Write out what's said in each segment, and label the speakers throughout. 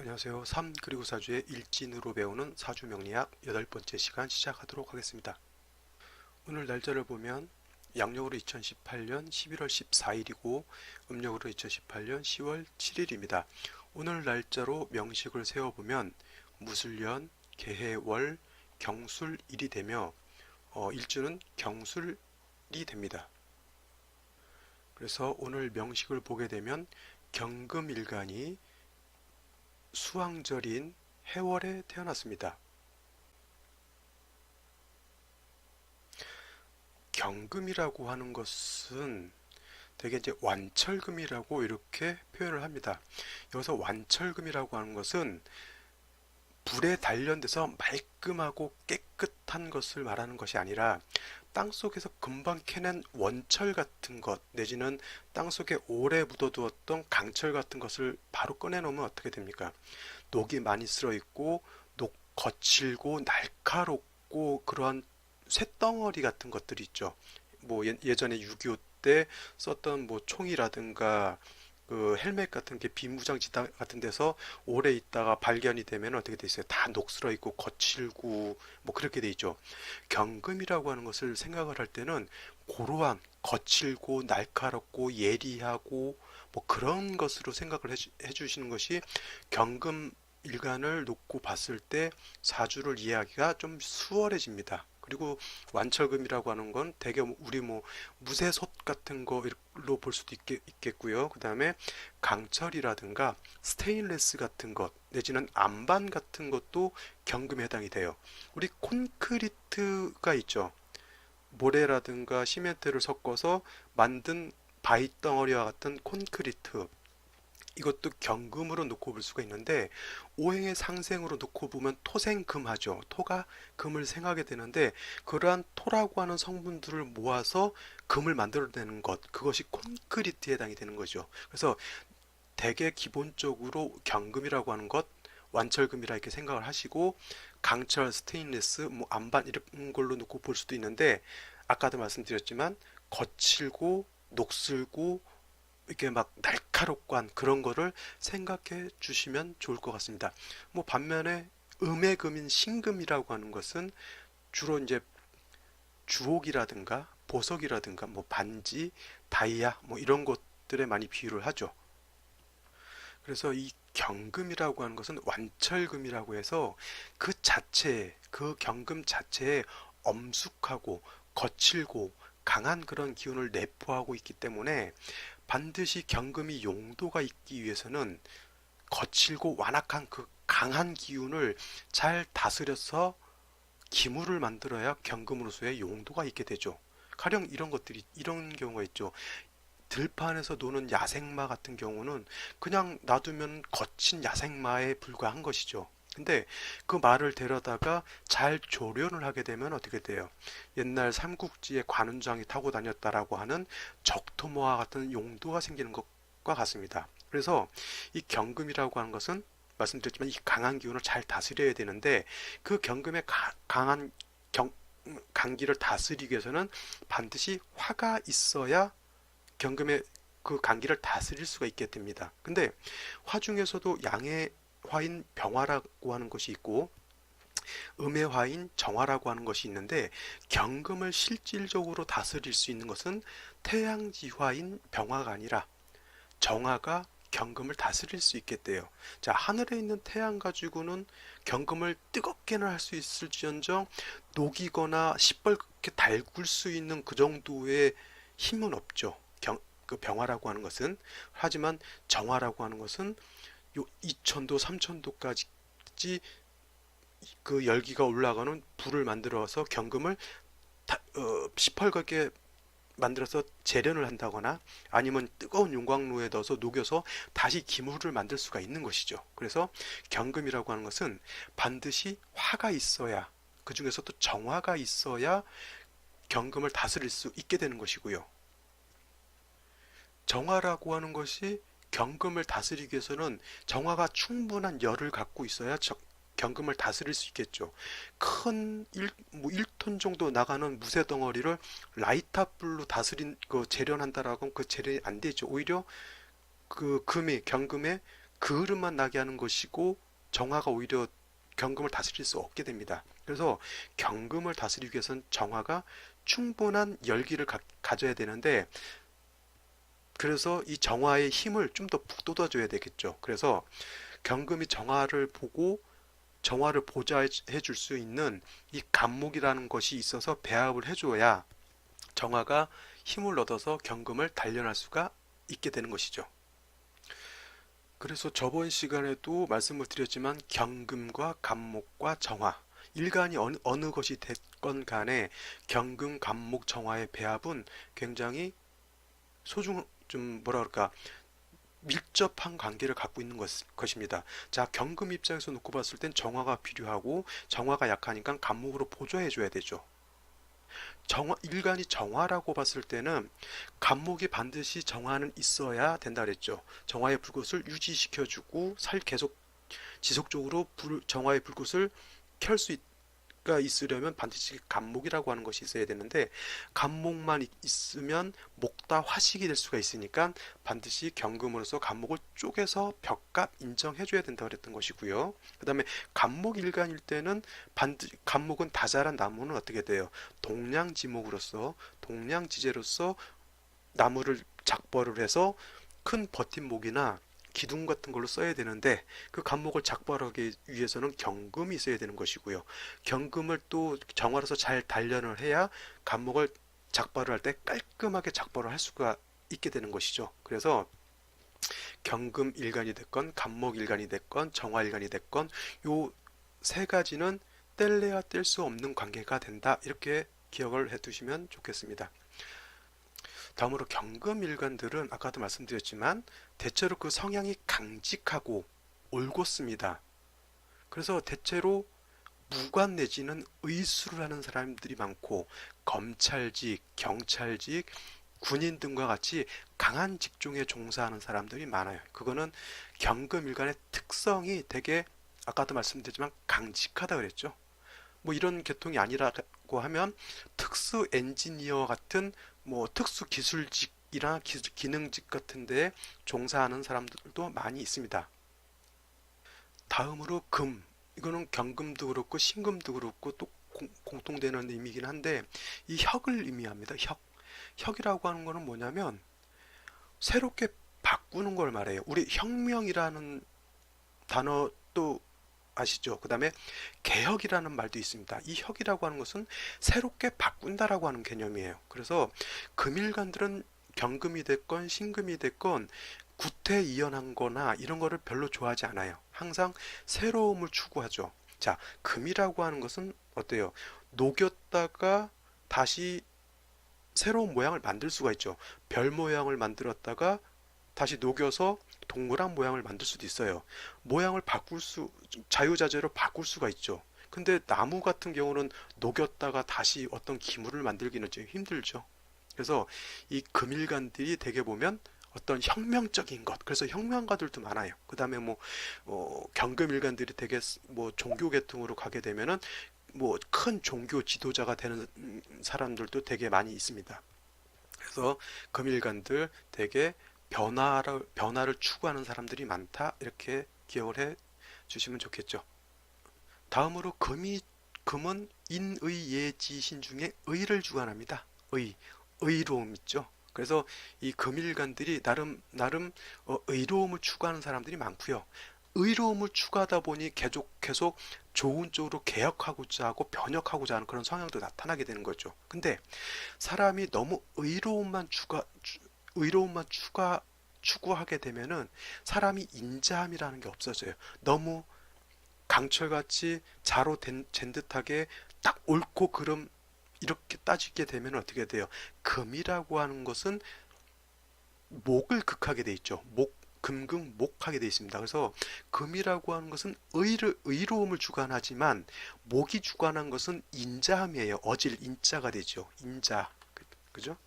Speaker 1: 안녕하세요. 3 그리고 4주의 일진으로 배우는 사주 명리학 8번째 시간 시작하도록 하겠습니다. 오늘 날짜를 보면 양력으로 2018년 11월 14일이고 음력으로 2018년 10월 7일입니다. 오늘 날짜로 명식을 세워보면 무술년, 개해월, 경술일이 되며 일주는 경술이 됩니다. 그래서 오늘 명식을 보게 되면 경금일간이 수왕절인 해월에 태어났습니다. 경금이라고 하는 것은 대개 이제 완철금이라고 이렇게 표현을 합니다. 여기서 완철금이라고 하는 것은 불에 단련돼서 말끔하고 깨끗한 것을 말하는 것이 아니라 땅속에서 금방 캐낸 원철 같은 것 내지는 땅속에 오래 묻어두었던 강철 같은 것을 바로 꺼내놓으면 어떻게 됩니까? 녹이 많이 쓸어 있고 거칠고 날카롭고 그러한 쇳덩어리 같은 것들이 있죠. 뭐 예전에 6.25 때 썼던 뭐 총이라든가 그 헬멧 같은 게 비무장지 같은 데서 오래 있다가 발견이 되면 어떻게 돼 있어요? 다 녹슬어 있고 거칠고 뭐 그렇게 돼 있죠. 경금이라고 하는 것을 생각을 할 때는 고루한 거칠고 날카롭고 예리하고 뭐 그런 것으로 생각을 해주시는 것이 경금 일간을 놓고 봤을 때 사주를 이해하기가 좀 수월해집니다. 그리고 완철금이라고 하는 건 대개 우리 뭐 무쇠솥 같은 거로 볼 수도 있겠고요. 그 다음에 강철이라든가 스테인레스 같은 것 내지는 안반 같은 것도 경금에 해당이 돼요. 우리 콘크리트가 있죠. 모래라든가 시멘트를 섞어서 만든 바위 덩어리와 같은 콘크리트 이것도 경금으로 놓고 볼 수가 있는데 오행의 상생으로 놓고 보면 토생금하죠. 토가 금을 생하게 되는데 그러한 토라고 하는 성분들을 모아서 금을 만들어내는 것 그것이 콘크리트에 해당이 되는 거죠. 그래서 대개 기본적으로 경금이라고 하는 것 완철금이라 이렇게 생각을 하시고 강철, 스테인리스, 뭐 안반 이런 걸로 놓고 볼 수도 있는데 아까도 말씀드렸지만 거칠고 녹슬고 이렇게 막 날카롭고 한 그런 거를 생각해 주시면 좋을 것 같습니다. 뭐 반면에 음의 금인 신금이라고 하는 것은 주로 이제 주옥이라든가 보석이라든가 뭐 반지, 다이아 뭐 이런 것들에 많이 비유를 하죠. 그래서 이 경금이라고 하는 것은 완철금이라고 해서 그 자체, 그 경금 자체에 엄숙하고 거칠고 강한 그런 기운을 내포하고 있기 때문에 반드시 경금이 용도가 있기 위해서는 거칠고 완악한 그 강한 기운을 잘 다스려서 기물을 만들어야 경금으로서의 용도가 있게 되죠. 가령 이런 것들이 이런 경우가 있죠. 들판에서 노는 야생마 같은 경우는 그냥 놔두면 거친 야생마에 불과한 것이죠. 근데 그 말을 데려다가 잘 조련을 하게 되면 어떻게 돼요? 옛날 삼국지에 관운장이 타고 다녔다라고 하는 적토마와 같은 용도가 생기는 것과 같습니다. 그래서 이 경금이라고 하는 것은 말씀드렸지만 이 강한 기운을 잘 다스려야 되는데 그 경금의 강한 강기를 다스리기 위해서는 반드시 화가 있어야 경금의 그 강기를 다스릴 수가 있게 됩니다. 근데 화 중에서도 양의 화인 병화라고 하는 것이 있고 음의 화인 정화라고 하는 것이 있는데 경금을 실질적으로 다스릴 수 있는 것은 태양지화인 병화가 아니라 정화가 경금을 다스릴 수 있겠대요. 자, 하늘에 있는 태양 가지고는 경금을 뜨겁게는 할 수 있을지언정 녹이거나 시뻘겋게 달굴 수 있는 그 정도의 힘은 없죠. 그 병화라고 하는 것은. 하지만 정화라고 하는 것은 요 2000도, 3000도까지 그 열기가 올라가는 불을 만들어서 경금을 시뻘겋게 만들어서 재련을 한다거나 아니면 뜨거운 용광로에 넣어서 녹여서 다시 기물을 만들 수가 있는 것이죠. 그래서 경금이라고 하는 것은 반드시 화가 있어야 그 중에서도 정화가 있어야 경금을 다스릴 수 있게 되는 것이고요. 정화라고 하는 것이 경금을 다스리기 위해서는 정화가 충분한 열을 갖고 있어야 경금을 다스릴 수 있겠죠. 큰 1톤 정도 나가는 무쇠 덩어리를 라이터 불로 재련한다라고 하면 그 재련이 안 되죠. 오히려 그 경금의 그 흐름만 나게 하는 것이고 정화가 오히려 경금을 다스릴 수 없게 됩니다. 그래서 경금을 다스리기 위해서는 정화가 충분한 열기를 가져야 되는데, 그래서 이 정화의 힘을 좀 더 북돋아줘야 되겠죠. 그래서 경금이 정화를 보고 정화를 보좌해 줄 수 있는 이 간목이라는 것이 있어서 배합을 해줘야 정화가 힘을 얻어서 경금을 단련할 수가 있게 되는 것이죠. 그래서 저번 시간에도 말씀을 드렸지만 경금과 간목과 정화, 일간이 어느 것이 됐건 간에 경금, 간목, 정화의 배합은 굉장히 좀 뭐라 그럴까, 밀접한 관계를 갖고 있는 것입니다. 자, 경금 입장에서 놓고 봤을 땐 정화가 필요하고 정화가 약하니까 간목으로 보조해 줘야 되죠. 일간이 정화라고 봤을 때는 간목이 반드시 정화는 있어야 된다 그랬죠. 정화의 불꽃을 유지시켜주고 계속 지속적으로 정화의 불꽃을 켤 수가 있으려면 반드시 간목이라고 하는 것이 있어야 되는데, 간목만 있으면 목다 화식이 될 수가 있으니까 반드시 경금으로서 간목을 쪼개서 벽값 인정해줘야 된다 그랬던 것이고요. 그 다음에 간목 일간일 때는 간목은 다 자란 나무는 어떻게 돼요? 동량지제로서 나무를 작벌을 해서 큰 버팀목이나 기둥 같은 걸로 써야 되는데, 그 간목을 작벌하기 위해서는 경금이 있어야 되는 것이고요. 경금을 또 정화로서 잘 단련을 해야 간목을 작벌을 할 때 깔끔하게 작벌을 할 수가 있게 되는 것이죠. 그래서 경금 일간이 됐건 간목 일간이 됐건 정화 일간이 됐건 요 세 가지는 뗄래야 뗄 수 없는 관계가 된다, 이렇게 기억을 해 두시면 좋겠습니다. 다음으로 경금 일간들은 아까도 말씀드렸지만 대체로 그 성향이 강직하고 올곧습니다. 그래서 대체로 무관 내지는 의수를 하는 사람들이 많고, 검찰직, 경찰직, 군인 등과 같이 강한 직종에 종사하는 사람들이 많아요. 그거는 경금 일간의 특성이 되게, 아까도 말씀드렸지만 강직하다 그랬죠. 뭐 이런 계통이 아니라고 하면 특수 엔지니어 같은 뭐 특수 기술직이나 기능직 같은 데 종사하는 사람들도 많이 있습니다. 다음으로 금, 이거는 경금도 그렇고 신금도 그렇고 또 공통되는 의미이긴 한데, 이 혁을 의미합니다. 혁이라고 하는 거는 뭐냐면 새롭게 바꾸는 걸 말해요. 우리 혁명이라는 단어도 아시죠? 그 다음에 개혁이라는 말도 있습니다. 이 혁이라고 하는 것은 새롭게 바꾼다라고 하는 개념이에요. 그래서 금일간들은 경금이 됐건 신금이 됐건 구태이연한 거나 이런 거를 별로 좋아하지 않아요. 항상 새로움을 추구하죠. 자, 금이라고 하는 것은 어때요? 녹였다가 다시 새로운 모양을 만들 수가 있죠. 별 모양을 만들었다가 다시 녹여서 동그란 모양을 만들 수도 있어요. 모양을 자유자재로 바꿀 수가 있죠. 근데 나무 같은 경우는 녹였다가 다시 어떤 기물을 만들기는 좀 힘들죠. 그래서 이 금일간들이 대개 보면 어떤 혁명적인 것, 그래서 혁명가들도 많아요. 그 다음에 뭐 경금일간들이 되게 뭐 종교 계통으로 가게 되면은 뭐 큰 종교 지도자가 되는 사람들도 되게 많이 있습니다. 그래서 금일간들 되게 변화를 추구하는 사람들이 많다, 이렇게 기억을 해 주시면 좋겠죠. 다음으로 금은 인의예지신 중에 의를 주관합니다. 의로움 있죠. 그래서 이 금일간들이 나름 의로움을 추구하는 사람들이 많고요. 의로움을 추구하다 보니 계속 좋은 쪽으로 개혁하고자 하고 변혁하고자 하는 그런 성향도 나타나게 되는 거죠. 근데 사람이 너무 의로움만 추구하게 되면은 사람이 인자함이라는 게 없어져요. 너무 강철같이 자로 잰 듯하게 딱 옳고 그름 이렇게 따지게 되면 어떻게 돼요? 금이라고 하는 것은 목을 극하게 돼 있죠. 금극목하게 돼 있습니다. 그래서 금이라고 하는 것은 의로움을 주관하지만 목이 주관한 것은 인자함이에요. 어질 인자가 되죠. 인자. 그죠?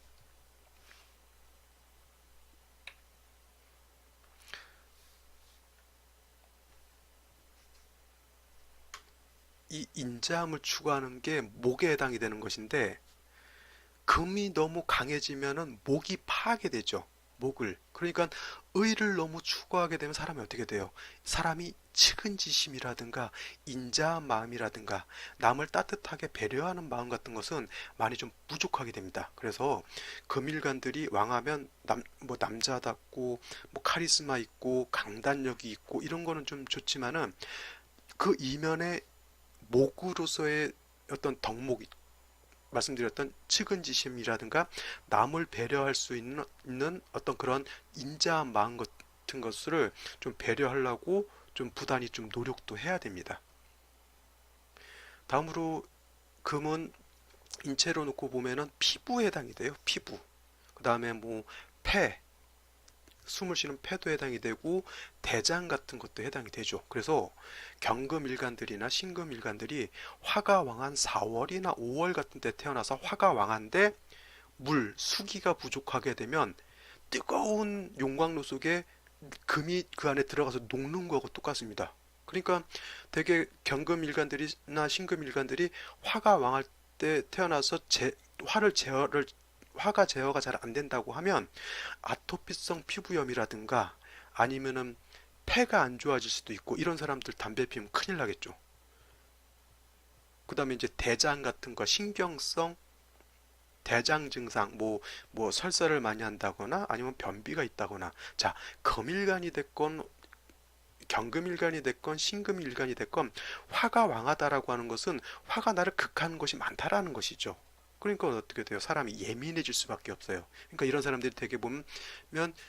Speaker 1: 이 인자함을 추구하는 게 목에 해당이 되는 것인데, 금이 너무 강해지면은 목이 파하게 되죠. 목을. 그러니까 의를 너무 추구하게 되면 사람이 어떻게 돼요? 사람이 측은지심이라든가 인자한 마음이라든가 남을 따뜻하게 배려하는 마음 같은 것은 많이 좀 부족하게 됩니다. 그래서 금일간들이 왕하면 뭐 남자답고 뭐 카리스마 있고 강단력이 있고 이런 거는 좀 좋지만은 그 이면에 목으로서의 어떤 덕목, 말씀드렸던 측은지심이라든가 남을 배려할 수 있는 어떤 그런 인자한 마음 같은 것을 좀 배려하려고 좀 부단히 좀 노력도 해야 됩니다. 다음으로 금은 인체로 놓고 보면은 피부에 해당이 돼요. 피부. 그 다음에 뭐 폐, 숨을 쉬는 폐도 해당이 되고 대장 같은 것도 해당이 되죠. 그래서 경금일간들이나 신금일간들이 화가 왕한 4월이나 5월 같은 때 태어나서 화가 왕한데 수기가 부족하게 되면 뜨거운 용광로 속에 금이 그 안에 들어가서 녹는 거하고 똑같습니다. 그러니까 되게 경금일간들이나 신금일간들이 화가 왕할 때 태어나서 화를 제어를 화가 제어가 잘 안 된다고 하면 아토피성 피부염이라든가 아니면은 폐가 안 좋아질 수도 있고 이런 사람들 담배 피우면 큰일 나겠죠. 그 다음에 이제 대장 같은 거 신경성 대장 증상 뭐 설사를 많이 한다거나 아니면 변비가 있다거나 자 금일간이 됐건 경금일간이 됐건 신금일간이 됐건 화가 왕하다라고 하는 것은 화가 나를 극하는 것이 많다라는 것이죠. 그러니까 어떻게 돼요? 사람이 예민해질 수밖에 없어요. 그러니까 이런 사람들이 되게 보면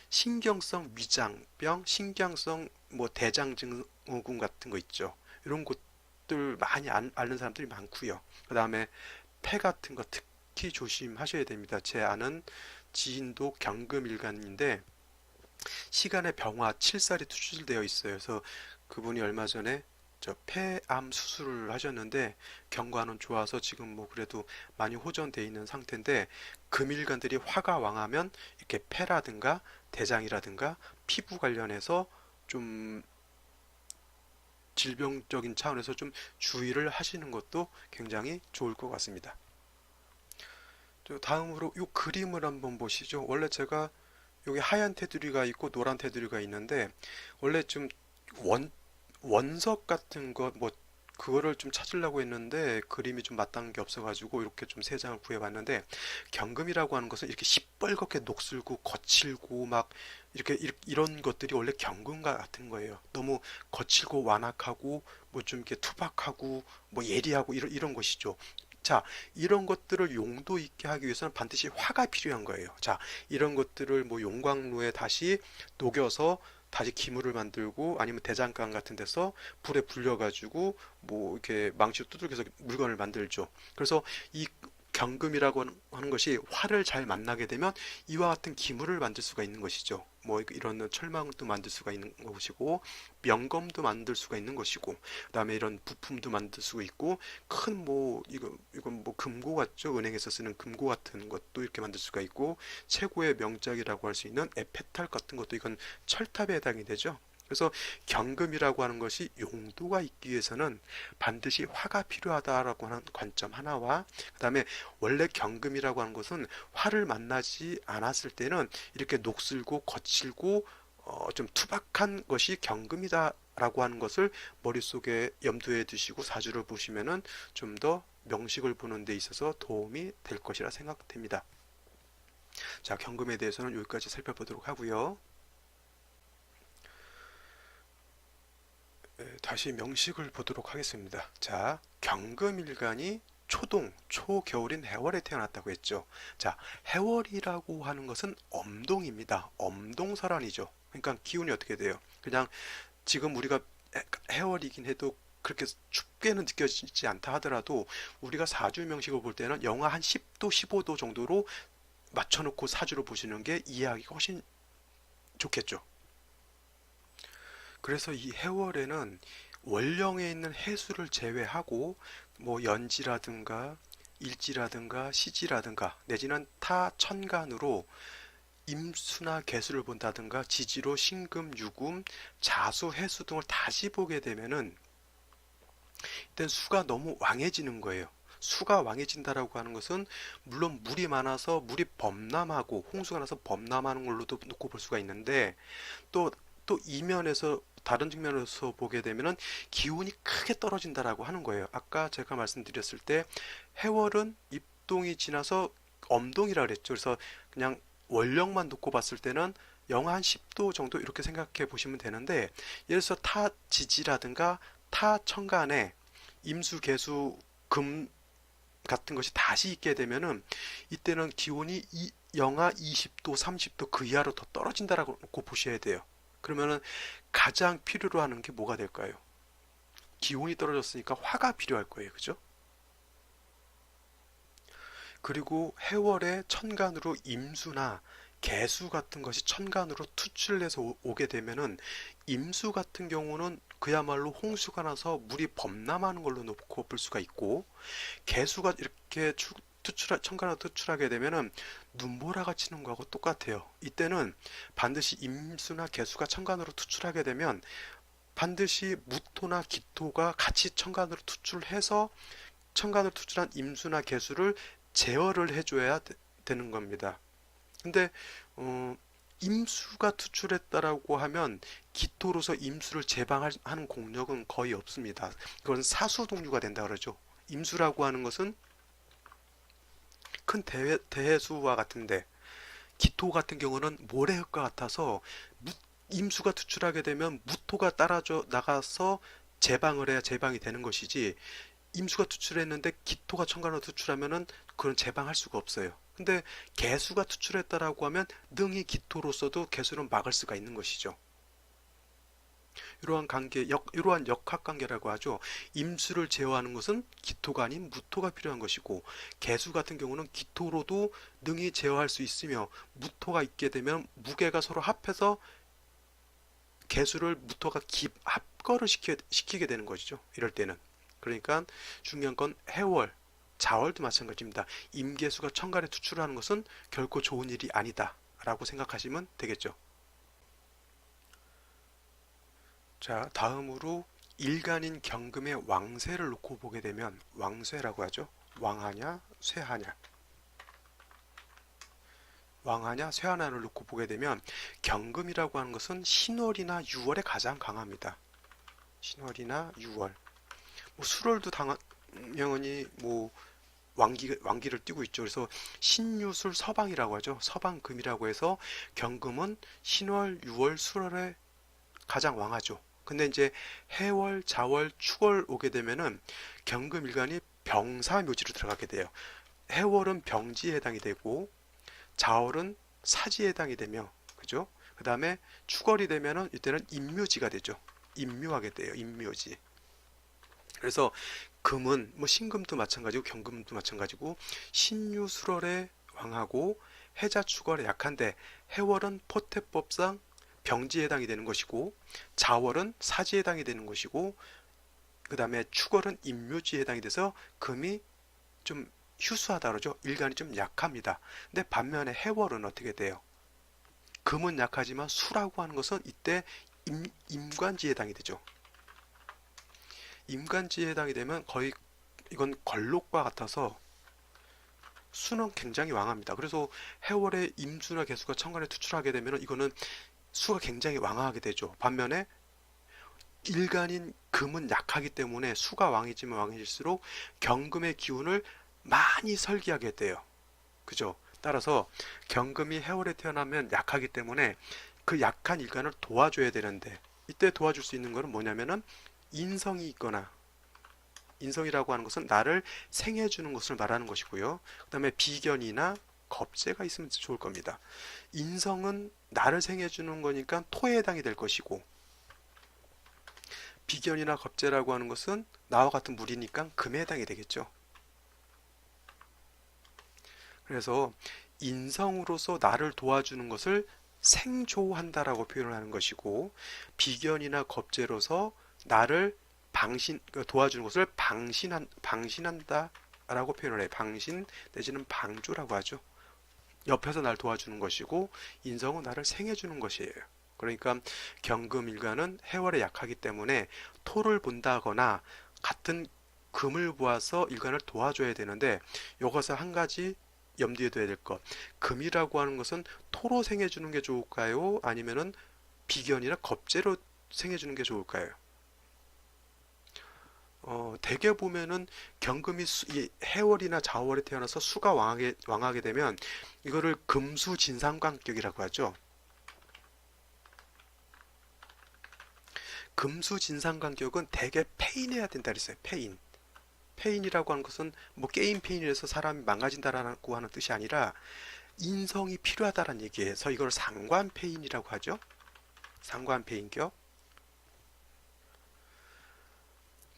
Speaker 1: 신경성 위장병, 신경성 뭐 대장증후군 같은 거 있죠. 이런 것들 많이 앓는 사람들이 많고요. 그 다음에 폐 같은 거 특히 조심하셔야 됩니다. 제 아는 지인도 경금일간인데 시간의 병화 7살이 투출되어 있어요. 그래서 그분이 얼마 전에 저 폐암 수술을 하셨는데 경과는 좋아서 지금 뭐 그래도 많이 호전되어 있는 상태인데 금일간들이 화가 왕하면 이렇게 폐라든가 대장이라든가 피부 관련해서 좀 질병적인 차원에서 좀 주의를 하시는 것도 굉장히 좋을 것 같습니다. 다음으로 이 그림을 한번 보시죠. 원래 제가 여기 하얀 테두리가 있고 노란 테두리가 있는데 원래 좀 원, 원석 같은 거 뭐 그거를 좀 찾으려고 했는데 그림이 좀 마땅한 게 없어가지고 이렇게 좀 세 장을 구해봤는데 경금이라고 하는 것은 이렇게 시뻘겋게 녹슬고 거칠고 막 이렇게 이런 것들이 원래 경금과 같은 거예요. 너무 거칠고 완악하고 뭐 좀 이렇게 투박하고 뭐 예리하고 이런 것이죠. 자, 이런 것들을 용도 있게 하기 위해서는 반드시 화가 필요한 거예요. 자, 이런 것들을 뭐 용광로에 다시 녹여서 다시 기물을 만들고 아니면 대장간 같은 데서 불에 불려가지고 뭐 이렇게 망치로 두들겨서 물건을 만들죠. 그래서 이 경금이라고 하는 것이 화를 잘 만나게 되면 이와 같은 기물을 만들 수가 있는 것이죠. 뭐 이런 철망도 만들 수가 있는 것이고 명검도 만들 수가 있는 것이고 그다음에 이런 부품도 만들 수가 있고 큰 뭐 이건 뭐 금고 같죠. 은행에서 쓰는 금고 같은 것도 이렇게 만들 수가 있고 최고의 명작이라고 할 수 있는 에페탈 같은 것도 이건 철탑에 해당이 되죠. 그래서 경금이라고 하는 것이 용도가 있기 위해서는 반드시 화가 필요하다라고 하는 관점 하나와 그다음에 원래 경금이라고 하는 것은 화를 만나지 않았을 때는 이렇게 녹슬고 거칠고 좀 투박한 것이 경금이다라고 하는 것을 머릿속에 염두에 두시고 사주를 보시면은 좀 더 명식을 보는 데 있어서 도움이 될 것이라 생각됩니다. 자, 경금에 대해서는 여기까지 살펴보도록 하고요. 다시 명식을 보도록 하겠습니다. 자, 경금일간이 초겨울인 해월에 태어났다고 했죠. 자, 해월이라고 하는 것은 엄동입니다. 엄동설환이죠. 그러니까 기운이 어떻게 돼요? 그냥 지금 우리가 해월이긴 해도 그렇게 춥게는 느껴지지 않다 하더라도 우리가 사주 명식을 볼 때는 영하 한 10도, 15도 정도로 맞춰놓고 사주를 보시는 게 이해하기가 훨씬 좋겠죠. 그래서 이 해월에는 월령에 있는 해수를 제외하고 뭐 연지라든가 일지라든가 시지라든가 내지는 타 천간으로 임수나 개수를 본다든가 지지로 신금, 유금, 자수, 해수 등을 다시 보게 되면은 일단 수가 너무 왕해지는 거예요. 수가 왕해진다라고 하는 것은 물론 물이 많아서 물이 범람하고 홍수가 나서 범람하는 걸로도 놓고 볼 수가 있는데 또 이면에서 다른 측면에서 보게 되면은 기온이 크게 떨어진다라고 하는 거예요. 아까 제가 말씀드렸을 때 해월은 입동이 지나서 엄동이라 그랬죠. 그래서 그냥 원령만 놓고 봤을 때는 영하 한 10도 정도 이렇게 생각해 보시면 되는데 예를 들어서 타 지지라든가 타 천간에 임수, 개수, 금 같은 것이 다시 있게 되면은 이때는 기온이 영하 20도, 30도 그 이하로 더 떨어진다라고 보셔야 돼요. 그러면은 가장 필요로 하는 게 뭐가 될까요? 기온이 떨어졌으니까 화가 필요할 거예요. 그죠? 그리고 해월에 천간으로 임수나 개수 같은 것이 천간으로 투출해서 오게 되면은 임수 같은 경우는 그야말로 홍수가 나서 물이 범람하는 걸로 놓고 볼 수가 있고 개수가 이렇게 천간으로 투출하게 되면은 눈보라가 치는 거하고 똑같아요. 이때는 반드시 임수나 개수가 천간으로 투출하게 되면 반드시 무토나 기토가 같이 천간으로 투출해서 천간으로 투출한 임수나 개수를 제어를 해줘야 되는 겁니다. 근데 임수가 투출했다라고 하면 기토로서 임수를 제방하는 공력은 거의 없습니다. 그건 사수동류가 된다 그러죠. 임수라고 하는 것은 큰 대해수와 같은데 기토 같은 경우는 모래흙과 같아서 임수가 투출하게 되면 무토가 따라져 나가서 제방을 해야 제방이 되는 것이지 임수가 투출했는데 기토가 천간으로 투출하면은 그건 제방할 수가 없어요. 근데 개수가 투출했다라고 하면 능히 기토로서도 개수는 막을 수가 있는 것이죠. 이러한 관계, 이러한 역학관계라고 하죠. 임수를 제어하는 것은 기토가 아닌 무토가 필요한 것이고 개수 같은 경우는 기토로도 능히 제어할 수 있으며 무토가 있게 되면 무게가 서로 합해서 개수를 무토가 합거를 시키게 되는 것이죠. 이럴 때는. 그러니까 중요한 건 해월, 자월도 마찬가지입니다. 임계수가 천간에 투출하는 것은 결코 좋은 일이 아니다 라고 생각하시면 되겠죠. 자, 다음으로 일간인 경금의 왕쇠를 놓고 보게 되면 왕쇠라고 하죠. 왕하냐, 쇠하냐. 왕하냐, 쇠하냐를 놓고 보게 되면 경금이라고 하는 것은 신월이나 유월에 가장 강합니다. 신월이나 유월. 뭐 수월도 당연히 뭐 왕기를 띠고 있죠. 그래서 신유술 서방이라고 하죠. 서방금이라고 해서 경금은 신월, 유월, 수월에 가장 왕하죠. 근데 이제 해월, 자월, 축월 오게 되면은 경금일간이 병사묘지로 들어가게 돼요. 해월은 병지에 해당이 되고 자월은 사지에 해당이 되며 그죠? 그 다음에 축월이 되면은 이때는 임묘지가 되죠. 임묘하게 돼요. 임묘지. 그래서 금은 뭐 신금도 마찬가지고 경금도 마찬가지고 신유술월에 왕하고 해자축월에 약한데 해월은 포태법상 병지에 해당이 되는 것이고 자월은 사지에 해당이 되는 것이고 그 다음에 축월은 임묘지에 해당이 돼서 금이 좀 휴수하다 그러죠. 일간이 좀 약합니다. 근데 반면에 해월은 어떻게 돼요? 금은 약하지만 수라고 하는 것은 이때 임관지에 해당이 되죠. 임관지에 해당이 되면 거의 이건 걸록과 같아서 수는 굉장히 왕합니다. 그래서 해월에 임수나 개수가 천간에 투출하게 되면 이거는 수가 굉장히 왕하게 되죠. 반면에 일간인 금은 약하기 때문에 수가 왕이지만 왕일수록 경금의 기운을 많이 설기하게 돼요. 그죠? 따라서 경금이 해월에 태어나면 약하기 때문에 그 약한 일간을 도와줘야 되는데 이때 도와줄 수 있는 것은 뭐냐면은 인성이 있거나 인성이라고 하는 것은 나를 생해주는 것을 말하는 것이고요. 그 다음에 비견이나 겁재가 있으면 좋을 겁니다. 인성은 나를 생해주는 거니까 토에 해당이 될 것이고 비견이나 겁재라고 하는 것은 나와 같은 물이니까 금에 해당이 되겠죠. 그래서 인성으로서 나를 도와주는 것을 생조한다라고 표현을 하는 것이고 비견이나 겁재로서 나를 도와주는 것을 방신한다라고 표현을 해요. 방신 내지는 방조라고 하죠. 옆에서 날 도와주는 것이고 인성은 나를 생해주는 것이에요. 그러니까 경금일간은 해월에 약하기 때문에 토를 본다거나 같은 금을 보아서 일간을 도와줘야 되는데 이것을 한 가지 염두에 둬야 될 것. 금이라고 하는 것은 토로 생해주는 게 좋을까요? 아니면은 비견이나 겁재로 생해주는 게 좋을까요? 대개 보면은 경금이 이 해월이나 자월에 태어나서 수가 왕하게 되면 이거를 금수진상관격이라고 하죠. 금수진상관격은 대개 패인해야 된다 그랬어요. 패인. 패인이라고 하는 것은 뭐 게임 패인이라서 사람이 망가진다라고 하는 뜻이 아니라 인성이 필요하다는 얘기에서 이걸 상관패인이라고 하죠. 상관패인격.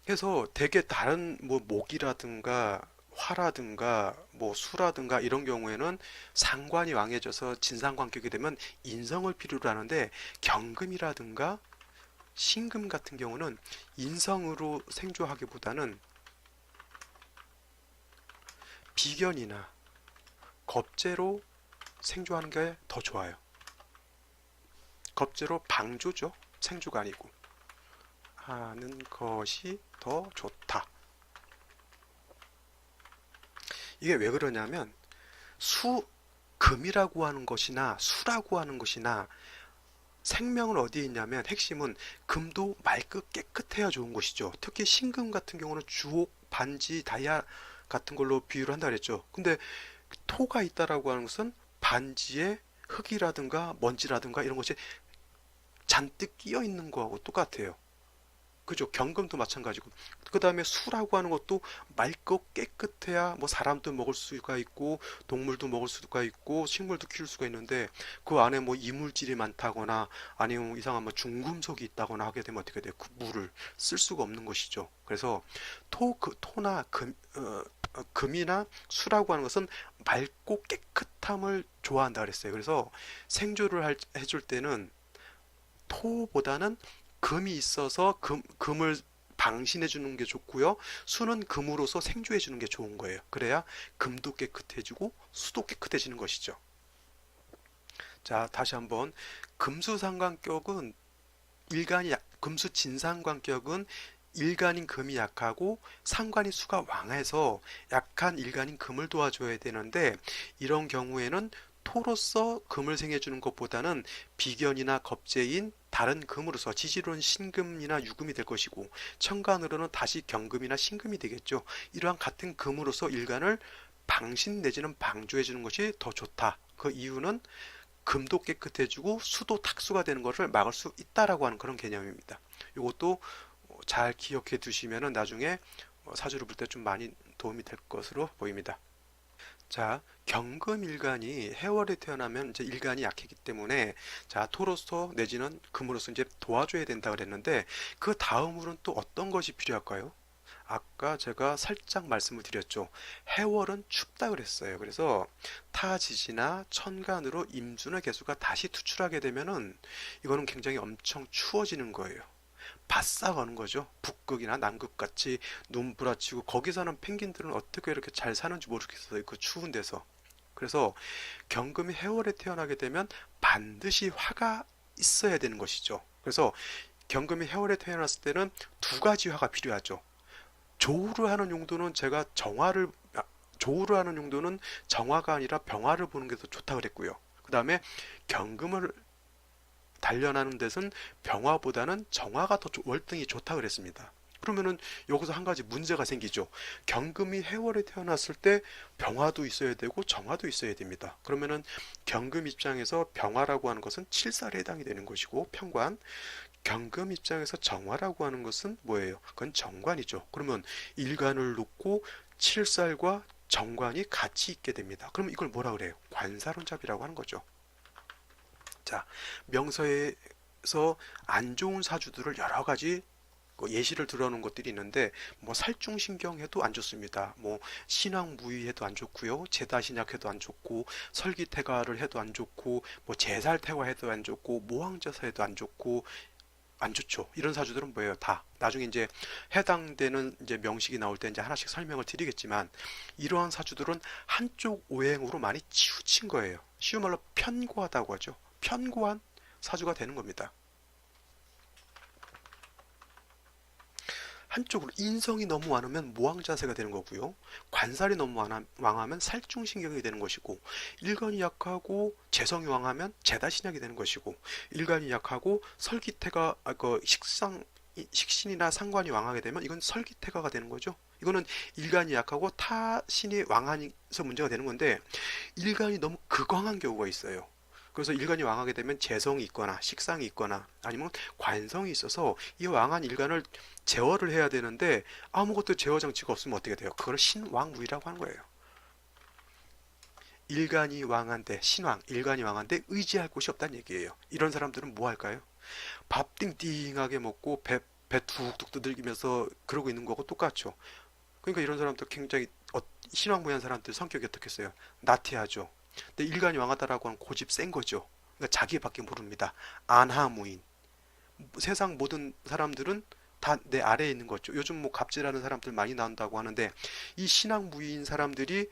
Speaker 1: 그래서 대개 다른 뭐 목이라든가 화라든가 뭐 수라든가 이런 경우에는 상관이 왕해져서 진상관격이 되면 인성을 필요로 하는데 경금이라든가 신금 같은 경우는 인성으로 생조하기보다는 비견이나 겁재로 생조하는 게 더 좋아요. 겁재로 방조죠. 생조가 아니고 하는 것이 더 좋다. 이게 왜 그러냐면 금이라고 하는 것이나 수라고 하는 것이나 생명은 어디에 있냐면 핵심은 금도 맑고 깨끗해야 좋은 것이죠. 특히 신금 같은 경우는 주옥, 반지, 다이아 같은 걸로 비유를 한다 그랬죠. 근데 토가 있다라고 하는 것은 반지에 흙이라든가 먼지라든가 이런 것이 잔뜩 끼어 있는 거하고 똑같아요. 그죠? 경금도 마찬가지고. 그 다음에 수라고 하는 것도 맑고 깨끗해야 뭐 사람도 먹을 수가 있고 동물도 먹을 수가 있고 식물도 키울 수가 있는데 그 안에 뭐 이물질이 많다거나 아니면 뭐 이상한 뭐 중금속이 있다거나 하게 되면 어떻게 돼요? 그 물을 쓸 수가 없는 것이죠. 그래서 토나 금이나 수라고 하는 것은 맑고 깨끗함을 좋아한다 그랬어요. 그래서 생조를 해줄 때는 토보다는 금이 있어서 금을 방신해 주는 게 좋고요. 수는 금으로서 생조해 주는 게 좋은 거예요. 그래야 금도 깨끗해지고 수도 깨끗해지는 것이죠. 자, 다시 한번 금수상관격은 금수진상관격은 일간인 금이 약하고 상관인 수가 왕해서 약한 일간인 금을 도와줘야 되는데 이런 경우에는 토로서 금을 생해주는 것보다는 비견이나 겁재인 다른 금으로서 지지로는 신금이나 유금이 될 것이고 천간으로는 다시 경금이나 신금이 되겠죠. 이러한 같은 금으로서 일간을 방신 내지는 방조해 주는 것이 더 좋다. 그 이유는 금도 깨끗해지고 수도 탁수가 되는 것을 막을 수 있다라고 하는 그런 개념입니다. 이것도 잘 기억해 두시면 나중에 사주를 볼 때 좀 많이 도움이 될 것으로 보입니다. 자, 경금일간이 해월에 태어나면 이제 일간이 약했기 때문에 자, 토로서 내지는 금으로서 이제 도와줘야 된다 그랬는데 그 다음으로는 또 어떤 것이 필요할까요? 아까 제가 살짝 말씀을 드렸죠. 해월은 춥다 그랬어요. 그래서 타지지나 천간으로 임준의 개수가 다시 투출하게 되면은 이거는 굉장히 엄청 추워지는 거예요. 바싹 하는 거죠. 북극이나 남극 같이 눈부라치고 거기 사는 펭귄들은 어떻게 이렇게 잘 사는지 모르겠어요. 그 추운 데서. 그래서 경금이 해월에 태어나게 되면 반드시 화가 있어야 되는 것이죠. 그래서 경금이 해월에 태어났을 때는 두 가지 화가 필요하죠. 조우를 하는 용도는 조우를 하는 용도는 정화가 아니라 병화를 보는 게 더 좋다 그랬고요. 그 다음에 경금을 단련하는 데서는 병화보다는 정화가 더 월등히 좋다 그랬습니다. 그러면은 여기서 한 가지 문제가 생기죠. 경금이 해월에 태어났을 때 병화도 있어야 되고 정화도 있어야 됩니다. 그러면은 경금 입장에서 병화라고 하는 것은 칠살에 해당이 되는 것이고 평관, 경금 입장에서 정화라고 하는 것은 뭐예요? 그건 정관이죠. 그러면 일간을 놓고 칠살과 정관이 같이 있게 됩니다. 그럼 이걸 뭐라 그래요? 관사론잡이라고 하는 거죠. 자, 명서에서 안 좋은 사주들을 여러 가지 예시를 들어놓은 것들이 있는데 뭐 살중신경 해도 안 좋습니다. 뭐 신왕무의 해도 안 좋고요. 제다신약 해도 안 좋고 설기태가를 해도 안 좋고 뭐 제살태가 해도 안 좋고 모황저사 해도 안 좋고 안 좋죠. 이런 사주들은 뭐예요? 다 나중에 이제 해당되는 이제 명식이 나올 때 이제 하나씩 설명을 드리겠지만 이러한 사주들은 한쪽 오행으로 많이 치우친 거예요. 쉬운 말로 편고하다고 하죠. 편고한 사주가 되는 겁니다. 한쪽으로 인성이 너무 많으면 모항자세가 되는 거고요. 관살이 너무 왕하면 살중신경이 되는 것이고, 일간이 약하고 재성이 왕하면 재다신약이 되는 것이고, 일간이 약하고 설기태가 식신이나 상관이 왕하게 되면 이건 설기태가가 되는 거죠. 이거는 일간이 약하고 타신이 왕하면서 문제가 되는 건데, 일간이 너무 극왕한 경우가 있어요. 그래서 일간이 왕하게 되면 재성이 있거나 식상이 있거나 아니면 관성이 있어서 이 왕한 일간을 제어를 해야 되는데 아무것도 제어 장치가 없으면 어떻게 돼요? 그걸 신왕무이라고 하는 거예요. 일간이 왕한데 신왕, 일간이 왕한데 의지할 곳이 없다는 얘기예요. 이런 사람들은 뭐 할까요? 밥 띵띵하게 먹고 배 툭툭 두들기면서 그러고 있는 거고 똑같죠. 그러니까 이런 사람들 굉장히 신왕무이한 사람들 성격이 어떻겠어요? 나태하죠. 근데 일간이 왕하다라고 하는 고집 센 거죠. 그러니까 자기밖에 모릅니다. 안하무인. 세상 모든 사람들은 다 내 아래에 있는 거죠. 요즘 뭐 갑질하는 사람들 많이 나온다고 하는데 이 신앙무인 사람들이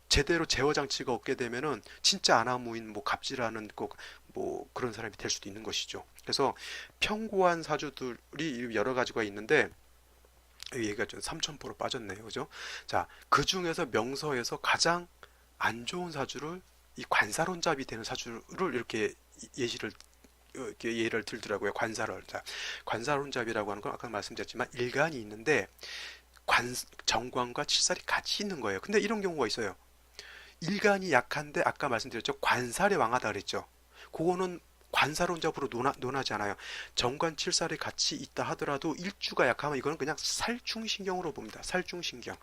Speaker 1: 제대로 제어 장치가 없게 되면은 진짜 안하무인 뭐 갑질하는 뭐 그런 사람이 될 수도 있는 것이죠. 그래서 평고한 사주들이 여러 가지가 있는데 얘기가 좀 삼천포로 빠졌네요. 그죠? 자, 그 중에서 명서에서 가장 안 좋은 사주를 이 관사론잡이 되는 사주를 이렇게 예시를 이렇게 예를 들더라고요. 관사론잡이라고 하는 건 아까 말씀드렸지만 일간이 있는데 정관과 칠살이 같이 있는 거예요. 근데 이런 경우가 있어요. 일간이 약한데 아까 말씀드렸죠. 관살이 왕하다 그랬죠. 그거는 관사론잡으로 논하지 않아요. 정관 칠살이 같이 있다 하더라도 일주가 약하면 이거는 그냥 살충신경으로 봅니다. 살충신경.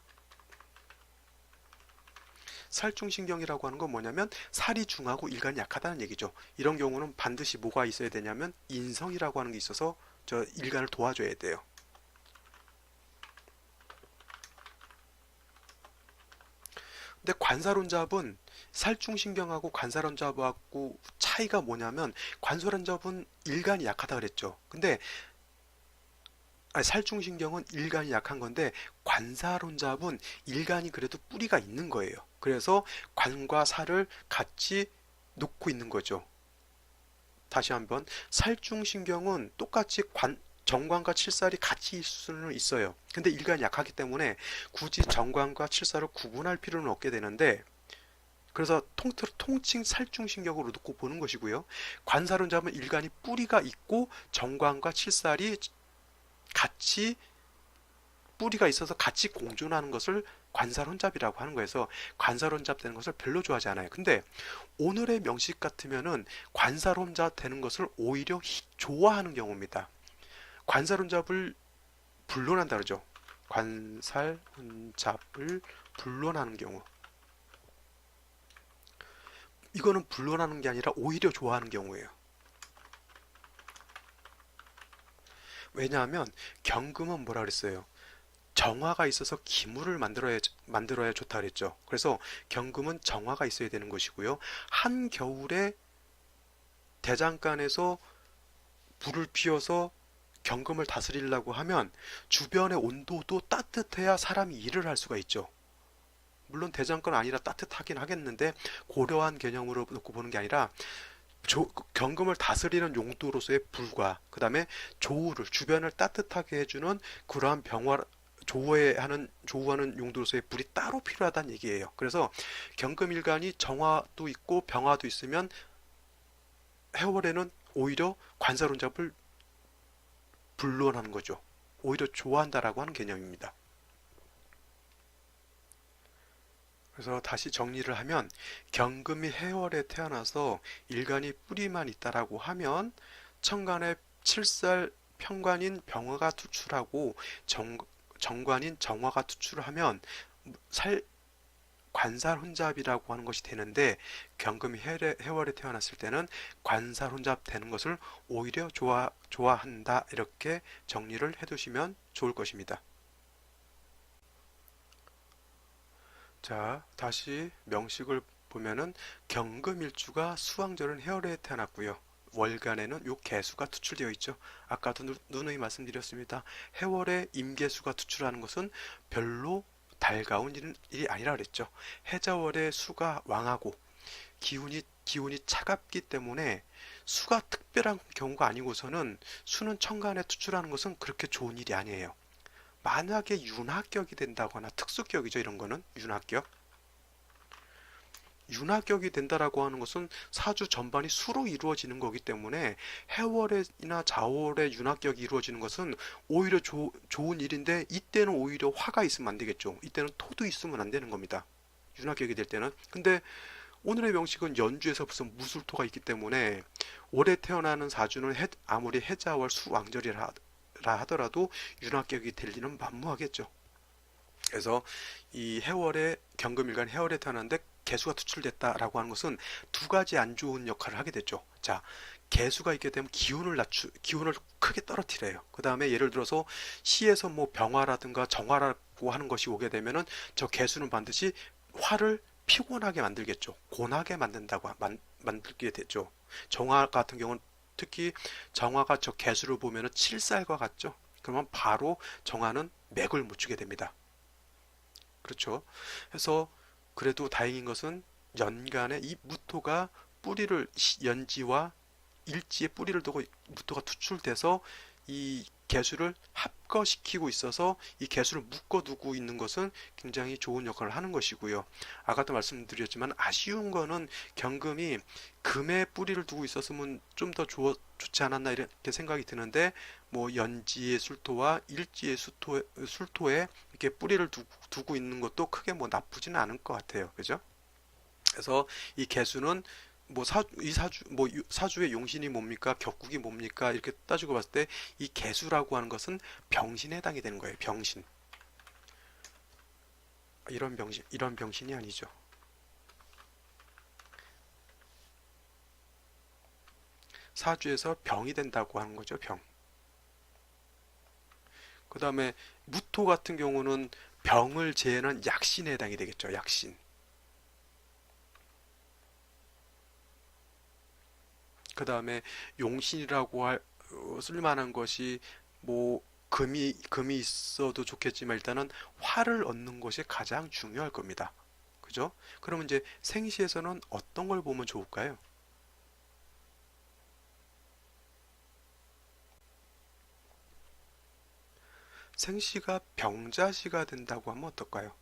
Speaker 1: 살충신경이라고 하는 건 뭐냐면 살이 중하고 일간이 약하다는 얘기죠. 이런 경우는 반드시 뭐가 있어야 되냐면 인성이라고 하는 게 있어서 저 일간을 도와줘야 돼요. 근데 관사론잡은 살충신경하고 관사론잡하고 차이가 뭐냐면 관사론잡은 일간이 약하다 그랬죠. 근데 살충신경은 일간이 약한 건데 관사론잡은 일간이 그래도 뿌리가 있는 거예요. 그래서 관과 살을 같이 놓고 있는 거죠. 다시 한번 살충신경은 똑같이 정관과 칠살이 같이 있을 수는 있어요. 근데 일간이 약하기 때문에 굳이 정관과 칠살을 구분할 필요는 없게 되는데 그래서 통칭 살충신경으로 놓고 보는 것이고요. 관사론잡은 일간이 뿌리가 있고 정관과 칠살이 같이 뿌리가 있어서 같이 공존하는 것을 관사론잡이라고 하는 거여서 관사론잡 되는 것을 별로 좋아하지 않아요. 근데 오늘의 명식 같으면은 관사론잡 되는 것을 오히려 좋아하는 경우입니다. 관사론잡을 불론한다 그러죠. 관살혼잡을 불론하는 경우. 이거는 불론하는 게 아니라 오히려 좋아하는 경우예요. 왜냐하면 경금은 뭐라 그랬어요? 정화가 있어서 기물을 만들어야 좋다 그랬죠. 그래서 경금은 정화가 있어야 되는 것이고요. 한겨울에 대장간에서 불을 피워서 경금을 다스리려고 하면 주변의 온도도 따뜻해야 사람이 일을 할 수가 있죠. 물론 대장간 아니라 따뜻하긴 하겠는데 고려한 개념으로 놓고 보는 게 아니라 경금을 다스리는 용도로서의 불과 그 다음에 조우를 주변을 따뜻하게 해주는 그러한 조우하는 용도로서의 불이 따로 필요하다는 얘기예요. 그래서 경금일간이 정화도 있고 병화도 있으면 해월에는 오히려 관사론잡을 불론하는 거죠. 오히려 좋아한다라고 하는 개념입니다. 그래서 다시 정리를 하면 경금이 해월에 태어나서 일간이 뿌리만 있다라고 하면 천간에 칠살 편관인 병화가 투출하고 정관인 정화가 투출을 하면 관살혼잡이라고 하는 것이 되는데 경금이 해월에 태어났을 때는 관살혼잡 되는 것을 오히려 좋아한다 이렇게 정리를 해두시면 좋을 것입니다. 자, 다시 명식을 보면은 경금일주가 수왕절은 해월에 태어났고요. 월간에는 요 개수가 투출되어 있죠. 아까도 누누이 말씀드렸습니다. 해월에 임계수가 투출하는 것은 별로 달가운 일이 아니라 그랬죠. 해자월에 수가 왕하고 기운이 차갑기 때문에 수가 특별한 경우가 아니고서는 수는 천간에 투출하는 것은 그렇게 좋은 일이 아니에요. 만약에 윤합격이 된다거나 특수격이죠. 이런 거는 윤합격이 된다라고 하는 것은 사주 전반이 수로 이루어지는 거기 때문에 해월이나 자월의 윤합격이 이루어지는 것은 오히려 좋은 일인데, 이때는 오히려 화가 있으면 안 되겠죠. 이때는 토도 있으면 안 되는 겁니다. 윤합격이 될 때는. 근데 오늘의 명식은 연주에서 무슨 무술토가 있기 때문에 올해 태어나는 사주는 아무리 해자월 수왕절이라 하더라도 윤합격이 될 리는 만무하겠죠. 그래서 이 해월의 경금일간 해월에 태어났는데 개수가 투출됐다라고 하는 것은 두 가지 안 좋은 역할을 하게 됐죠. 자, 개수가 있게 되면 기운을 크게 떨어뜨려요. 그 다음에 예를 들어서 시에서 뭐 병화라든가 정화라고 하는 것이 오게 되면은 저 개수는 반드시 화를 피곤하게 만들겠죠. 곤하게 만들게 되죠. 정화 같은 경우는 특히 정화가 저 개수를 보면은 칠살과 같죠. 그러면 바로 정화는 맥을 못 추게 됩니다. 그렇죠. 그래서 그래도 다행인 것은 연간에 이 무토가 연지와 일지에 뿌리를 두고 무토가 투출돼서 이 개수를 합거시키고 있어서 이 개수를 묶어두고 있는 것은 굉장히 좋은 역할을 하는 것이고요. 아까도 말씀드렸지만 아쉬운 거는 경금이 금에 뿌리를 두고 있었으면 좀 더 좋지 않았나 이렇게 생각이 드는데, 뭐 연지의 술토와 일지의 술토에 이렇게 뿌리를 두고 있는 것도 크게 뭐 나쁘지는 않을 것 같아요. 그죠? 그래서 이 개수는 뭐 사주의 용신이 뭡니까? 격국이 뭡니까? 이렇게 따지고 봤을 때 이 개수라고 하는 것은 병신에 해당이 되는 거예요. 병신. 이런 병신이 아니죠. 사주에서 병이 된다고 하는 거죠. 병. 그 다음에 무토 같은 경우는 병을 제하는 약신에 해당이 되겠죠. 약신. 그 다음에 용신이라고 쓸만한 것이 뭐 금이 있어도 좋겠지만 일단은 화를 얻는 것이 가장 중요할 겁니다. 그죠? 그러면 이제 생시에서는 어떤 걸 보면 좋을까요? 생시가 병자시가 된다고 하면 어떨까요?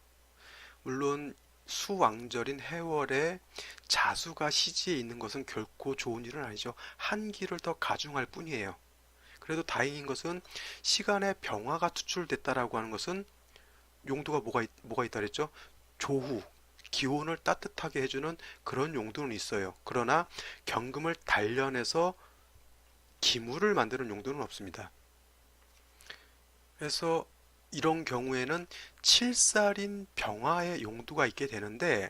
Speaker 1: 물론 수왕절인 해월에 자수가 시지에 있는 것은 결코 좋은 일은 아니죠. 한기를 더 가중할 뿐이에요. 그래도 다행인 것은 시간에 병화가 투출됐다라고 하는 것은 용도가 뭐가 있다 그랬죠? 조후, 기온을 따뜻하게 해주는 그런 용도는 있어요. 그러나 경금을 단련해서 기물을 만드는 용도는 없습니다. 그래서 이런 경우에는 칠살인 병화의 용도가 있게 되는데,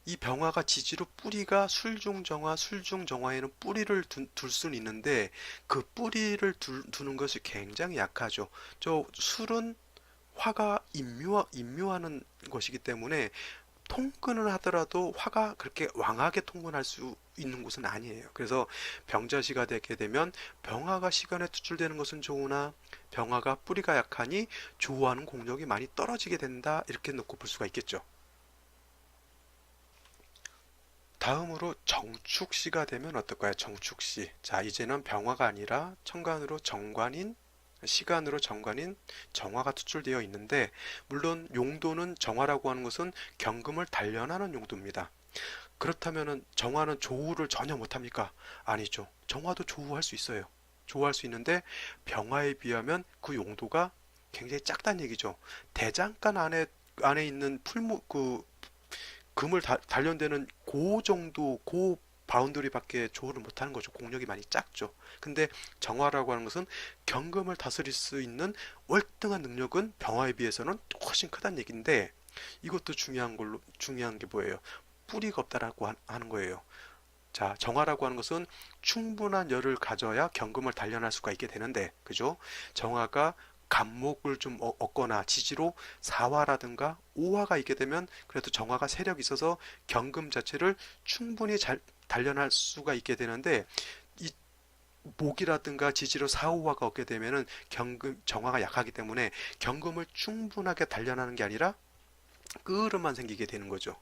Speaker 1: 이 병화가 지지로 뿌리가 술중정화에는 뿌리를 둘 수는 있는데 그 뿌리를 두는 것이 굉장히 약하죠. 저 술은 화가 임묘하는 것이기 때문에 통근을 하더라도 화가 그렇게 왕하게 통근할 수 있는 곳은 아니에요. 그래서 병자시가 되게 되면 병화가 시간에 투출되는 것은 좋으나 병화가 뿌리가 약하니 조화하는 공력이 많이 떨어지게 된다, 이렇게 놓고 볼 수가 있겠죠. 다음으로 정축시가 되면 어떨까요? 정축시. 자, 이제는 병화가 아니라 시간으로 정관인 정화가 투출되어 있는데, 물론 용도는 정화라고 하는 것은 경금을 단련하는 용도입니다. 그렇다면 정화는 조우를 전혀 못합니까? 아니죠. 정화도 조우할 수 있어요. 조우할 수 있는데 병화에 비하면 그 용도가 굉장히 작다는 얘기죠. 대장간 안에 있는 금을 단련되는 고 바운더리밖에 조율을 못하는 거죠. 공력이 많이 작죠. 근데 정화라고 하는 것은 경금을 다스릴 수 있는 월등한 능력은 병화에 비해서는 훨씬 크다는 얘기인데, 이것도 중요한 게 뭐예요? 뿌리가 없다라고 하는 거예요. 자, 정화라고 하는 것은 충분한 열을 가져야 경금을 단련할 수가 있게 되는데, 그죠? 정화가 간목을 좀 얻거나 지지로 사화라든가 오화가 있게 되면 그래도 정화가 세력이 있어서 경금 자체를 충분히 잘 단련할 수가 있게 되는데, 이 목이라든가 지지로 사오화가 없게 되면은 정화가 약하기 때문에 경금을 충분하게 단련하는 게 아니라 끄름만 생기게 되는 거죠.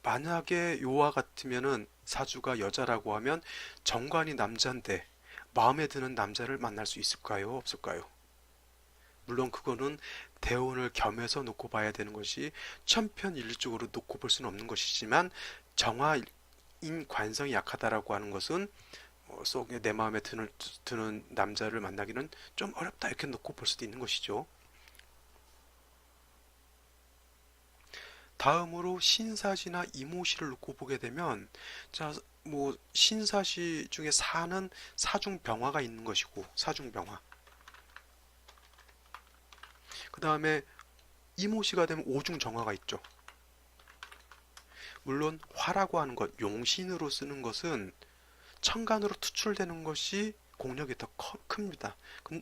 Speaker 1: 만약에 요와 같으면은 사주가 여자라고 하면 정관이 남자인데 마음에 드는 남자를 만날 수 있을까요? 없을까요? 물론 그거는 대운을 겸해서 놓고 봐야 되는 것이 천편일률적으로 놓고 볼 수는 없는 것이지만 정화인 관성이 약하다라고 하는 것은 속에 내 마음에 드는 남자를 만나기는 좀 어렵다 이렇게 놓고 볼 수도 있는 것이죠. 다음으로 신사시나 이모시를 놓고 보게 되면 자, 뭐 신사시 중에 사는 사중병화가 있는 것이고 사중병화. 그 다음에 이모시가 되면 오중정화가 있죠. 물론 화라고 하는 것, 용신으로 쓰는 것은 천간으로 투출되는 것이 공력이 더 큽니다.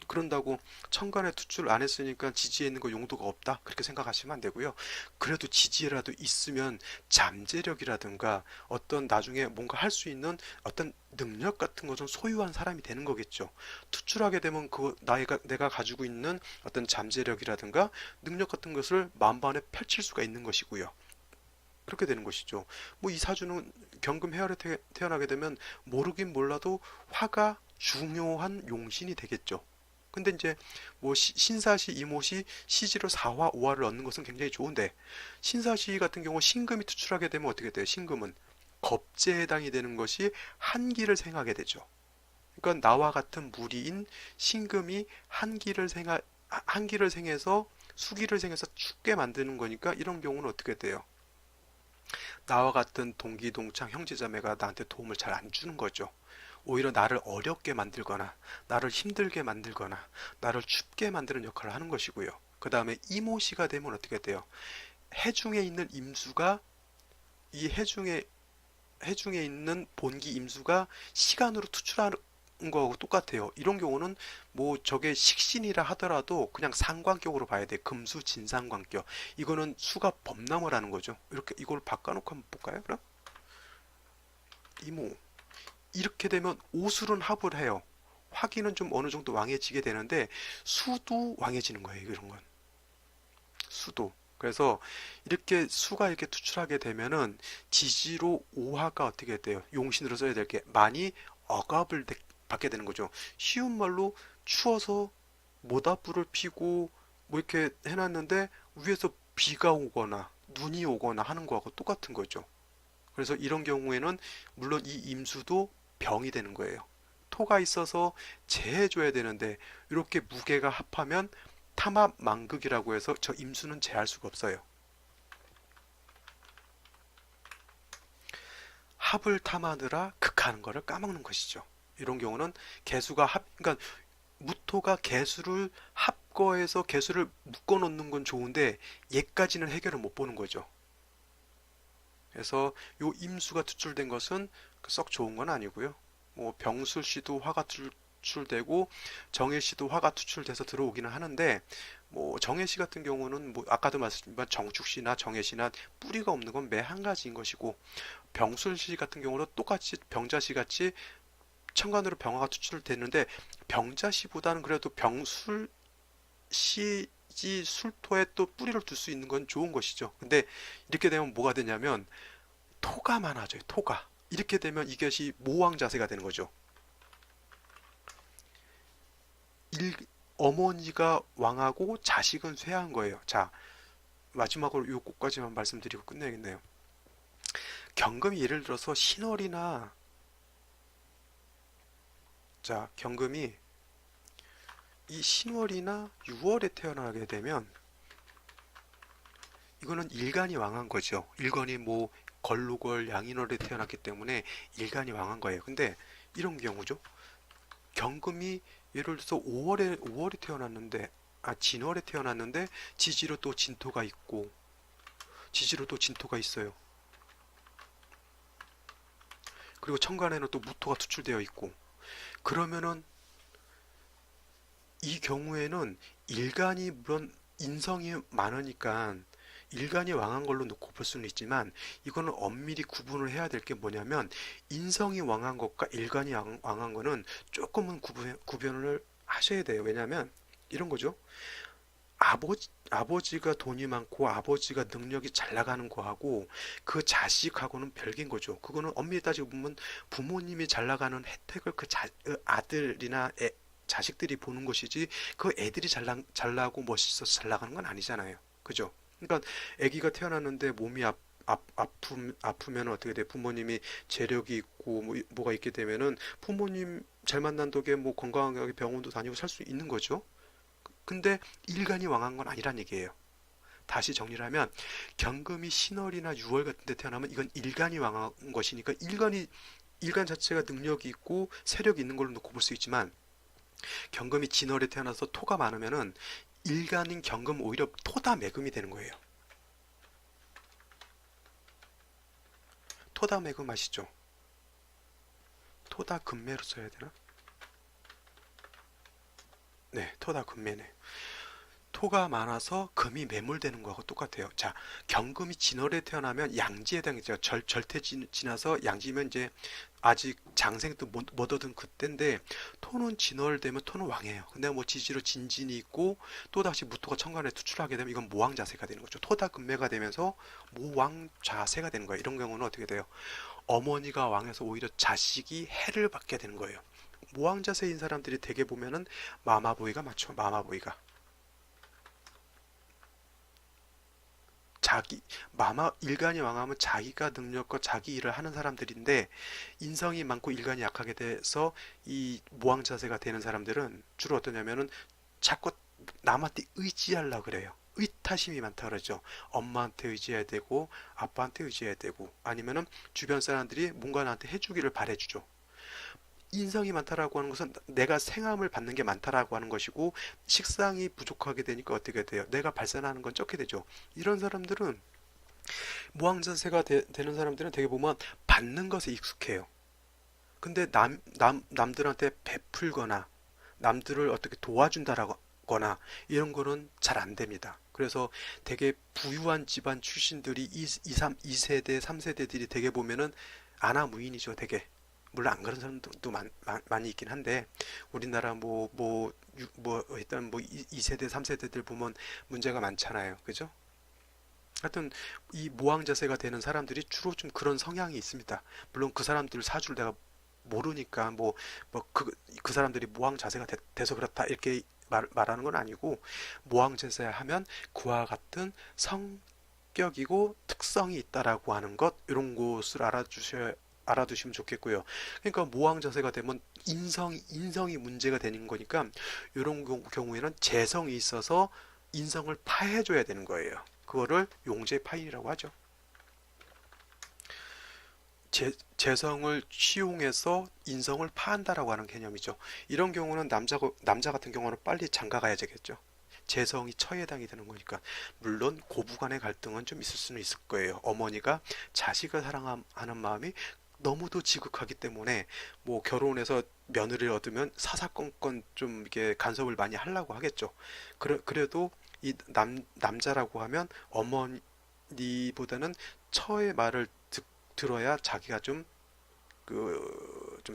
Speaker 1: 그런다고 천간에 투출 안 했으니까 지지에 있는 거 용도가 없다 그렇게 생각하시면 안 되고요. 그래도 지지라도 있으면 잠재력이라든가 어떤 나중에 뭔가 할 수 있는 어떤 능력 같은 것은 소유한 사람이 되는 거겠죠. 투출하게 되면 그 내가 가지고 있는 어떤 잠재력이라든가 능력 같은 것을 만반에 펼칠 수가 있는 것이고요. 그렇게 되는 것이죠. 뭐 이 사주는 경금 해월에 태어나게 되면 모르긴 몰라도 화가 중요한 용신이 되겠죠. 근데 이제 뭐 신사시, 이모시, 시지로 4화, 5화를 얻는 것은 굉장히 좋은데 신사시 같은 경우 신금이 투출하게 되면 어떻게 돼요? 신금은 겁재에 해당이 되는 것이 한기를 생하게 되죠. 그러니까 나와 같은 무리인 신금이 한기를 생해서 수기를 생해서 죽게 만드는 거니까 이런 경우는 어떻게 돼요? 나와 같은 동기동창 형제자매가 나한테 도움을 잘 안 주는 거죠. 오히려 나를 어렵게 만들거나 나를 힘들게 만들거나 나를 춥게 만드는 역할을 하는 것이고요. 그 다음에 이모시가 되면 어떻게 돼요? 해중에 있는 임수가 이 해중에 있는 본기 임수가 시간으로 투출하는 거하고 똑같아요. 이런 경우는 뭐 저게 식신이라 하더라도 그냥 상관격으로 봐야 돼. 금수 진상관격. 이거는 수가 범람을 하는 거죠. 이렇게 이걸 바꿔놓고 한번 볼까요? 그럼 이모 이렇게 되면 오술은 합을 해요. 화기는 좀 어느 정도 왕해지게 되는데 수도 왕해지는 거예요. 이런 건 수도. 그래서 이렇게 수가 이렇게 투출하게 되면은 지지로 오화가 어떻게 돼요? 용신으로 써야 될 게 많이 억압을 받게 되는 거죠. 쉬운 말로 추워서 모닥불을 피고 뭐 이렇게 해놨는데 위에서 비가 오거나 눈이 오거나 하는 거하고 똑같은 거죠. 그래서 이런 경우에는 물론 이 임수도 병이 되는 거예요. 토가 있어서 재해줘야 되는데 이렇게 무게가 합하면 탐합망극이라고 해서 저 임수는 재할 수가 없어요. 합을 탐하느라 극하는 거를 까먹는 것이죠. 이런 경우는 그러니까 무토가 개수를 합거해서 개수를 묶어 놓는 건 좋은데 얘까지는 해결을 못 보는 거죠. 그래서 요 임수가 투출된 것은 썩 좋은 건 아니고요. 뭐 병술 씨도 화가 투출되고 정혜 씨도 화가 투출돼서 들어오기는 하는데 뭐 정혜 씨 같은 경우는 뭐 아까도 말씀드렸지만 정축 씨나 정혜 씨나 뿌리가 없는 건 매 한 가지인 것이고 병술 씨 같은 경우는 똑같이 병자 씨 같이 천간으로 병화가 투출됐는데 병자 씨보다는 그래도 병술 씨지 술토에 또 뿌리를 둘 수 있는 건 좋은 것이죠. 근데 이렇게 되면 뭐가 되냐면 토가 많아져요. 토가. 이렇게 되면 이것이 모왕 자세가 되는 거죠. 어머니가 왕하고 자식은 쇠한 거예요. 자, 마지막으로 요거까지만 말씀드리고 끝내야겠네요. 경금이 예를 들어서 신월이나 자, 경금이 이 신월이나 6월에 태어나게 되면 이거는 일간이 왕한 거죠. 일간이 뭐 걸루걸 양인월에 태어났기 때문에 일간이 왕한 거예요. 근데 이런 경우죠. 경금이 예를 들어서 5월에 태어났는데 진월에 태어났는데 지지로 또 진토가 있고 지지로 또 진토가 있어요. 그리고 천간에는 또 무토가 투출되어 있고 그러면은 이 경우에는 일간이 물론 인성이 많으니까 일간이 왕한 걸로 놓고 볼 수는 있지만 이거는 엄밀히 구분을 해야 될 게 뭐냐면 인성이 왕한 것과 일간이 왕한 거는 조금은 구별을 하셔야 돼요. 왜냐하면 이런 거죠. 아버지가 돈이 많고 아버지가 능력이 잘 나가는 거하고 그 자식하고는 별개인 거죠. 그거는 엄밀히 따지고 보면 부모님이 잘 나가는 혜택을 그 아들이나 자식들이 보는 것이지 그 애들이 잘나고 멋있어서 잘 나가는 건 아니잖아요. 그죠? 그러니까 아기가 태어났는데 몸이 아프면 어떻게 돼? 부모님이 재력이 있고 뭐가 있게 되면은 부모님 잘 만난 덕에 뭐 건강하게 병원도 다니고 살 수 있는 거죠. 근데 일간이 왕한 건 아니란 얘기예요. 다시 정리를 하면 경금이 신월이나 유월 같은 데 태어나면 이건 일간이 왕한 것이니까 일간 자체가 능력이 있고 세력이 있는 걸로 놓고 볼 수 있지만 경금이 진월에 태어나서 토가 많으면은 일간인 경금 오히려 토다 매금이 되는 거예요. 토다 매금 아시죠? 토다 금매로 써야 되나? 네, 토다 금매네. 토가 많아서 금이 매몰되는 거하고 똑같아요. 자, 경금이 진월에 태어나면 양지에 해당이죠. 절대 지나서 양지면 이제 아직 장생도 못 얻은 그때인데 토는 진월되면 토는 왕이에요. 근데 뭐 지지로 진진이 있고 또다시 무토가 천간에 투출하게 되면 이건 모왕 자세가 되는 거죠. 토다 금매가 되면서 모왕 자세가 되는 거예요. 이런 경우는 어떻게 돼요? 어머니가 왕에서 오히려 자식이 해를 받게 되는 거예요. 모왕 자세인 사람들이 대개 보면은 마마보이가 맞죠. 마마보이가. 일간이 왕하면 자기가 능력과 자기 일을 하는 사람들인데 인성이 많고 일간이 약하게 돼서 이 모왕 자세가 되는 사람들은 주로 어떠냐면은 자꾸 남한테 의지하려 그래요. 의타심이 많다 그러죠. 엄마한테 의지해야 되고 아빠한테 의지해야 되고 아니면은 주변 사람들이 뭔가 나한테 해주기를 바래주죠. 인성이 많다라고 하는 것은 내가 생함을 받는 게 많다라고 하는 것이고 식상이 부족하게 되니까 어떻게 돼요? 내가 발산하는 건 적게 되죠. 이런 사람들은 무왕자세가 되는 사람들은 되게 보면 받는 것에 익숙해요. 근데 남들한테 베풀거나 남들을 어떻게 도와준다라거나 이런 거는 잘 안 됩니다. 그래서 되게 부유한 집안 출신들이 2세대, 3세대들이 되게 보면은 아나무인이죠, 되게. 물론 안 그런 사람도 많이 있긴 한데 우리나라 일단 뭐 2세대, 3세대들 보면 문제가 많잖아요. 그죠? 하여튼 이 모왕 자세가 되는 사람들이 주로 좀 그런 성향이 있습니다. 물론 그 사람들 사주를 내가 모르니까 그 사람들이 모왕 자세가 돼서 그렇다 이렇게 말하는 건 아니고 모왕 자세 하면 그와 같은 성격이고 특성이 있다라고 하는 것 이런 것을 알아두시면 좋겠고요. 그러니까 모왕 자세가 되면 인성이 문제가 되는 거니까 이런 경우에는 재성이 있어서 인성을 파해줘야 되는 거예요. 그거를 용재 파일이라고 하죠. 재성을 취용해서 인성을 파한다라고 하는 개념이죠. 이런 경우는 남자 같은 경우는 빨리 장가 가야 되겠죠. 재성이 처해당이 되는 거니까. 물론 고부간의 갈등은 좀 있을 수는 있을 거예요. 어머니가 자식을 사랑하는 마음이 너무도 지극하기 때문에 뭐 결혼해서 며느리를 얻으면 사사건건 좀 이렇게 간섭을 많이 하려고 하겠죠. 그래도 이 남자라고 하면 어머니보다는 처의 말을 들어야 자기가 좀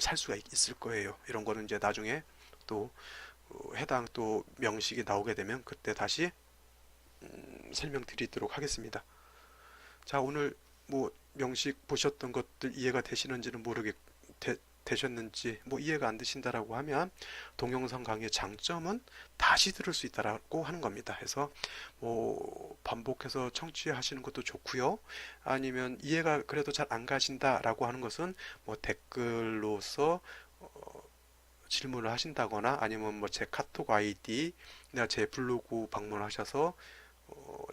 Speaker 1: 살 수가 있을 거예요. 이런 거는 이제 나중에 또 해당 또 명식이 나오게 되면 그때 다시 설명드리도록 하겠습니다. 자, 오늘 뭐 명식 보셨던 것들 이해가 되시는지는 되셨는지 뭐 이해가 안 되신다라고 하면 동영상 강의의 장점은 다시 들을 수 있다라고 하는 겁니다. 해서 뭐 반복해서 청취하시는 것도 좋고요. 아니면 이해가 그래도 잘 안 가신다라고 하는 것은 뭐 댓글로서 질문을 하신다거나 아니면 뭐 제 카톡 아이디, 제 블로그 방문하셔서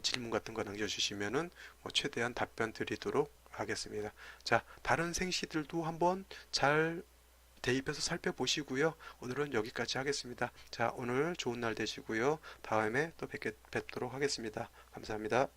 Speaker 1: 질문 같은 거 남겨주시면은 최대한 답변 드리도록 하겠습니다. 자, 다른 생시들도 한번 잘 대입해서 살펴보시고요. 오늘은 여기까지 하겠습니다. 자, 오늘 좋은 날 되시고요. 다음에 또 뵙도록 하겠습니다. 감사합니다.